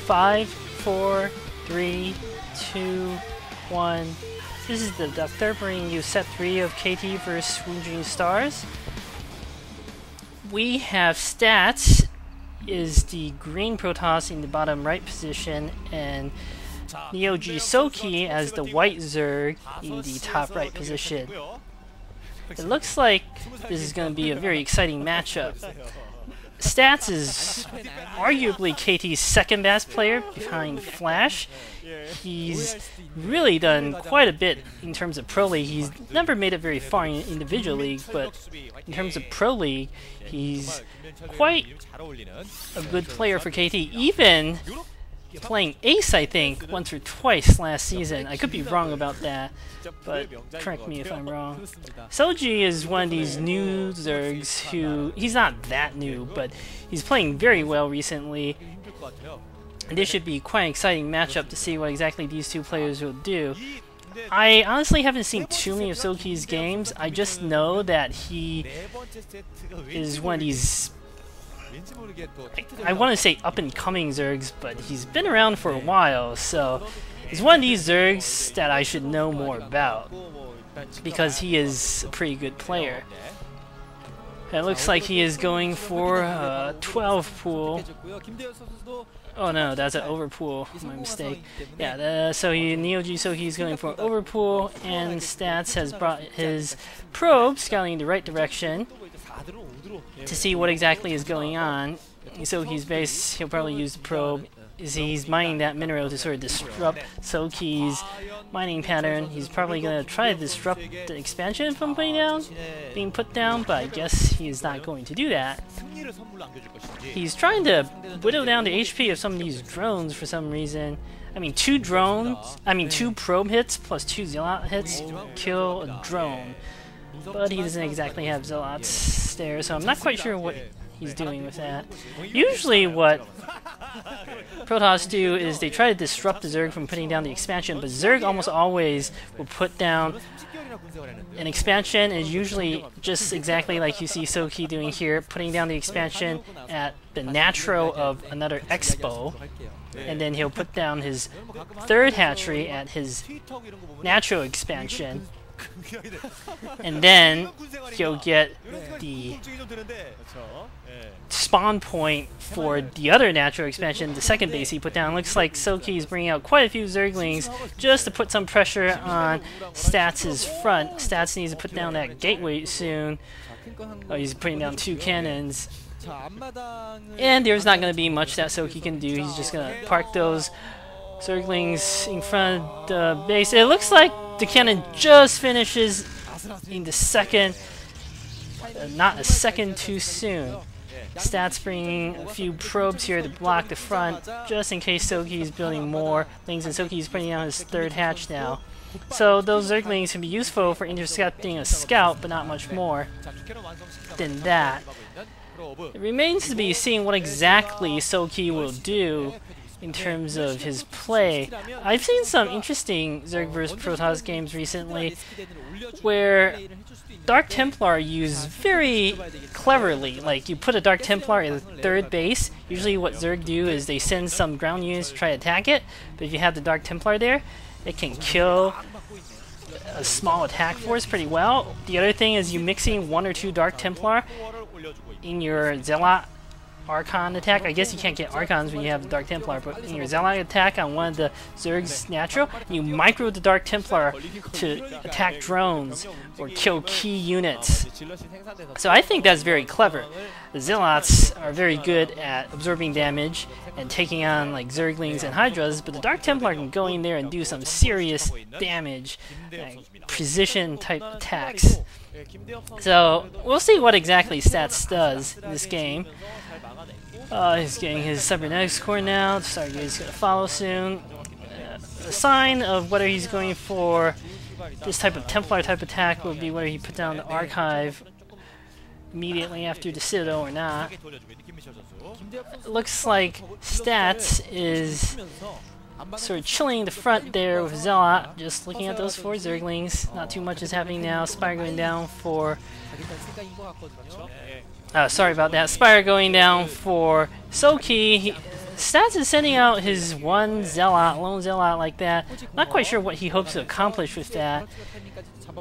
Five, four, three, two, one. This is the Deducter bringing you set 3 of KT vs Woongjin Stars. We have stats is the green Protoss in the bottom right position and NeoG.Soulkey as the white Zerg in the top right position. It looks like this is going to be a very exciting matchup. Stats is arguably KT's second best player behind Flash. He's really done quite a bit in terms of Pro League. He's never made it very far in individual league, but in terms of Pro League, he's quite a good player for KT. Even playing Ace, I think, once or twice last season. I could be wrong about that, but correct me if I'm wrong. NeoG is one of these new Zergs who, he's not that new, but he's playing very well recently. And this should be quite an exciting matchup to see what exactly these two players will do. I honestly haven't seen too many of Soulkey's games. I just know that he is one of these, I want to say up-and-coming Zergs, but he's been around for a while, so he's one of these Zergs that I should know more about, because he is a pretty good player. It looks like he is going for a 12 pool. Oh no, that's an overpool. My mistake. Yeah, so NeoG.Soulkey is going for overpool, and Stats has brought his probe scouting in the right direction to see what exactly is going on. Soulkey's base, he'll probably use the probe. He's mining that mineral to sort of disrupt Soulkey's mining pattern. He's probably going to try to disrupt the expansion from being put down, but I guess he is not going to do that. He's trying to whittle down the HP of some of these drones for some reason. I mean, two probe hits plus 2 zealot hits kill a drone. But he doesn't exactly have zealots there, so I'm not quite sure what he's doing with that. Usually what Protoss do is they try to disrupt the Zerg from putting down the expansion, but Zerg almost always will put down an expansion, and usually just exactly like you see Soulkey doing here, putting down the expansion at the natural of another expo, and then he'll put down his third hatchery at his natural expansion. And then he'll get the spawn point for the other natural expansion, the second base he put down. Looks like Soulkey is bringing out quite a few Zerglings just to put some pressure on Stats' front. Stats needs to put down that gateway soon. Oh, he's putting down 2 cannons. And there's not going to be much that Soulkey can do. He's just going to park those Zerglings in front of the base. It looks like the cannon just finishes in the second, not a second too soon. Stats bringing a few probes here to block the front, just in case Soulkey is building more things, and Soulkey is putting out his third hatch now. So those Zerglings can be useful for intercepting a scout, but not much more than that. It remains to be seen what exactly Soulkey will do in terms of his play. I've seen some interesting Zerg vs Protoss games recently where Dark Templar used very cleverly. Like, you put a Dark Templar in the third base, usually what Zerg do is they send some ground units to try to attack it, but if you have the Dark Templar there, it can kill a small attack force pretty well. The other thing is you mixing 1 or 2 Dark Templar in your Zealot Archon attack. I guess you can't get Archons when you have the Dark Templar, but in your Zealot attack on one of the Zerg's natural, you micro the Dark Templar to attack drones or kill key units. So I think that's very clever. The Zealots are very good at absorbing damage and taking on like Zerglings and Hydras, but the Dark Templar can go in there and do some serious damage, like precision type attacks. So we'll see what exactly Stats does in this game. He's getting his cybernetics core now. Stargate is going to follow soon. A sign of whether he's going for this type of Templar type attack will be whether he put down the archive immediately after the Citadel or not. It looks like Stats is sort of chilling the front there with Zealot, just looking at those 4 Zerglings. Not too much is happening now. Spire going down for... sorry about that. Spire going down for Soulkey. Stats is sending out his one Zealot, lone Zealot like that. Not quite sure what he hopes to accomplish with that.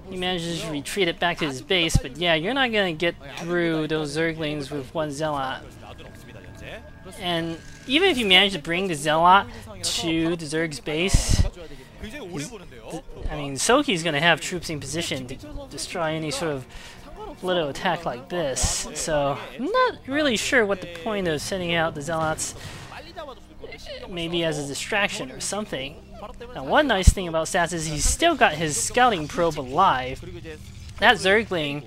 He manages to retreat it back to his base, but yeah, you're not going to get through those Zerglings with one Zealot. And even if you manage to bring the Zealot to the Zerg's base, I mean, Soulkey's going to have troops in position to destroy any sort of little attack like this. So I'm not really sure what the point of sending out the Zealots, maybe as a distraction or something. Now, one nice thing about Stats is he's still got his scouting probe alive. That Zergling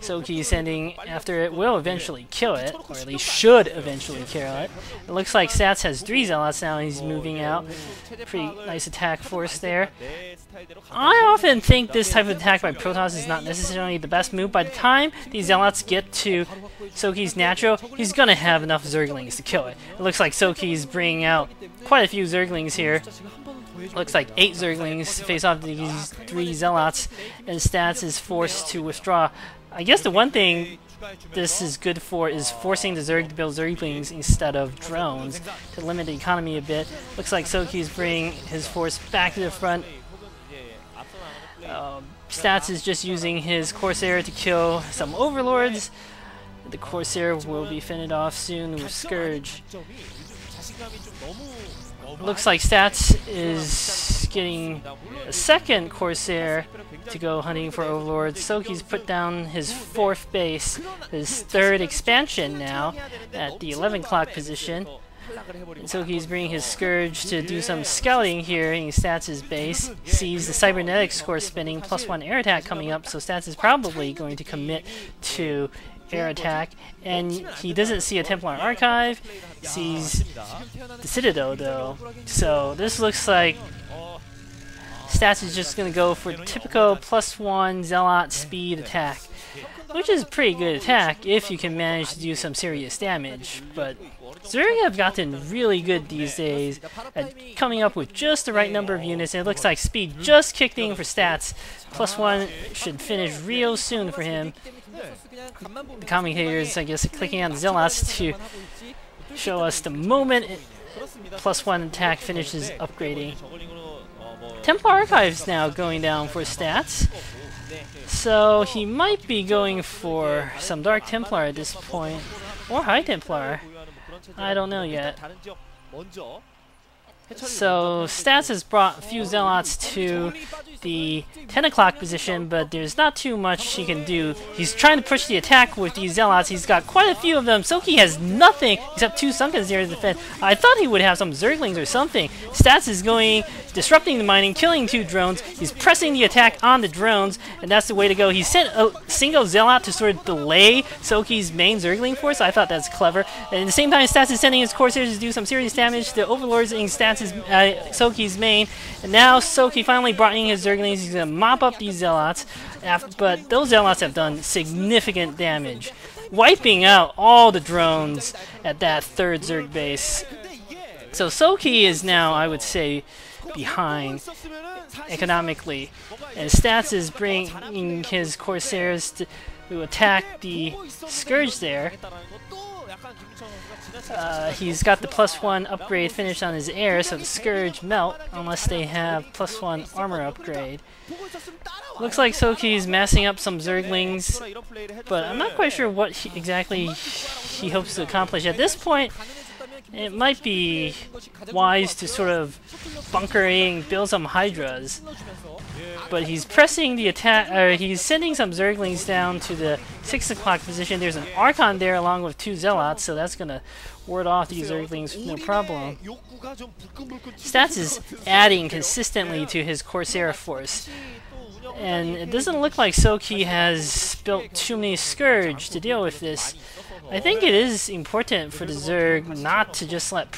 Soulkey sending after it will eventually kill it, or at least should eventually kill it. It looks like Stats has 3 Zealots now and he's moving out. Pretty nice attack force there. I often think this type of attack by Protoss is not necessarily the best move. By the time these Zealots get to Soulkey's natural, he's going to have enough Zerglings to kill it. It looks like Soulkey's bringing out quite a few Zerglings here. Looks like 8 Zerglings to face off these 3 Zealots, and Stats is forced to withdraw. I guess the one thing this is good for is forcing the Zerg to build Zerglings instead of drones to limit the economy a bit. Looks like Soulkey's bringing his force back to the front. Stats is just using his Corsair to kill some Overlords. The Corsair will be fended off soon with Scourge. Looks like Stats is getting a second Corsair to go hunting for Overlords. Soulkey's put down his 4th base, his 3rd expansion now, at the 11 o'clock position. And Soulkey's bringing his Scourge to do some scouting here in Stats' base. Sees the Cybernetics core spinning, +1 air attack coming up, so Stats is probably going to commit to air attack, and he doesn't see a Templar Archive, sees the Citadel though, so this looks like Stats is just going to go for the typical +1 Zealot speed attack, which is a pretty good attack if you can manage to do some serious damage, but Zerg have gotten really good these days at coming up with just the right number of units, and it looks like speed just kicked in for Stats. +1 should finish real soon for him. The commentators, I guess, clicking on the Zealots to show us the moment +1 attack finishes upgrading. Templar Archives now going down for Stats, so he might be going for some Dark Templar at this point, or High Templar. I don't know yet. So Stats has brought a few Zealots to the 10 o'clock position, but there's not too much he can do. He's trying to push the attack with these Zealots. He's got quite a few of them. Soulkey has nothing except 2 Sunkens here to defend. I thought he would have some Zerglings or something. Stats is going, disrupting the mining, killing 2 drones. He's pressing the attack on the drones, and that's the way to go. He sent a single Zealot to sort of delay Soulkey's main Zergling force. I thought that's clever. And at the same time, Stats is sending his Corsairs to do some serious damage to Overlords in Stats' Soulkey's main, and now Soulkey finally brought in his Zerglings. He's going to mop up these Zealots, but those Zealots have done significant damage, wiping out all the drones at that 3rd Zerg base. So Soulkey is now, I would say, behind economically, and Stats is bringing his Corsairs to attack the Scourge there. He's got the +1 upgrade finished on his air, so the Scourge melt unless they have +1 armor upgrade. Looks like Soulkey's massing up some Zerglings, but I'm not quite sure what exactly he hopes to accomplish. At this point, it might be wise to sort of bunker in, build some Hydras. But he's pressing the attack, or he's sending some Zerglings down to the 6 o'clock position. There's an Archon there along with 2 Zealots, so that's going to ward off these Zerglings no problem. Stats is adding consistently to his Corsair force, and it doesn't look like Soulkey has built too many Scourge to deal with this. I think it is important for the Zerg not to just let